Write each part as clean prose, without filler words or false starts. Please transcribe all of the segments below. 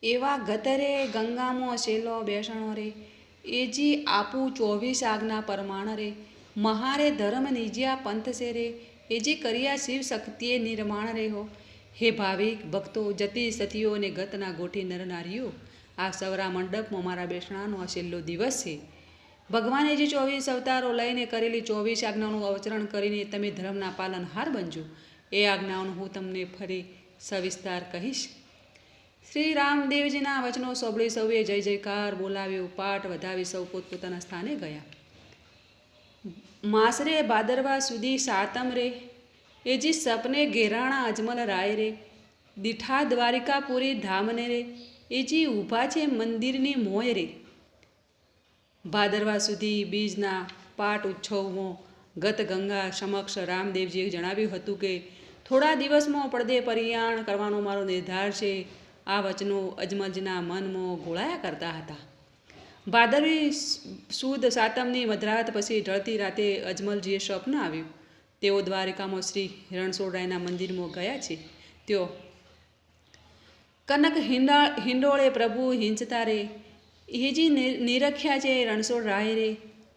એવા ગતરે ગંગામો શેલો બેસણો રે, એજી આપું 24 આજ્ઞા પરમાણ રે, મહારે ધર્મ નિજ્યા પંથ સે રે, એજી કર્યા શિવ શક્તિએ નિર્માણ રે હો. હે ભાવિક ભક્તો, જતી સતીઓ અને ગતના ગોઠી નરનારીઓ, આ સવરા મંડપમાં મારા બેસણાનો આ છેલ્લો દિવસ છે. ભગવાને જે 24 અવતારો લઈને કરેલી 24 આજ્ઞાઓનું અવતરણ કરીને તમે ધર્મના પાલનહાર બનજો. એ આજ્ઞાઓનું હું તમને ફરી સવિસ્તાર કહીશ. શ્રી રામદેવજીના વચનો સાંભળી સૌએ જય જયકાર બોલાવ્યો, પાઠ વધાવી સૌ પોતપોતાના સ્થાને ગયા. માસરે ભાદરવા સુધી સાતમ રે, એજી સપને ઘેરાણા અજમલ રાય રે, દીઠા દ્વારિકાપુરી ધામને રે, એજી ઊભા છે મંદિરની મોય રે. ભાદરવા સુધી બીજના પાઠ ઉત્સવમાં ગત ગંગા સમક્ષ રામદેવજીએ જણાવ્યું હતું કે થોડા દિવસમાં પડદે પરિયાણ કરવાનો મારો નિર્ધાર છે. આ વચનો અજમલજીના મનમાં ગોળાયા કરતા હતા. ભાદરવી સુદ સાતમની મધરાત પછી ઢળતી રાતે અજમલજીએ સ્વપ્ન આવ્યું. તેઓ દ્વારિકામાં શ્રી રણછોડરાયના મંદિરમાં ગયા છે. તેઓ કનક હિંડોળે પ્રભુ હિંચતા રે, એજી નિરખ્યા છે રણછોડરાય રે,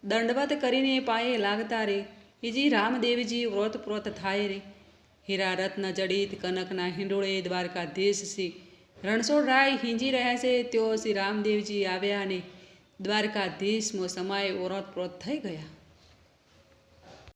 દંડવત કરીને પાયે લાગતા રે, એજી રામદેવજી વ્રત પ્રોત થાય રે. હીરા રત્ન જડિત કનકના હિંડોળે દ્વારકાધીશ શ્રી રણછોડરાય હિંજી રહ્યા છે. તેઓ શ્રી રામદેવજી આવ્યા અને દ્વારકાધીશમાં સમાય ઓરત પ્રોત થઈ ગયા.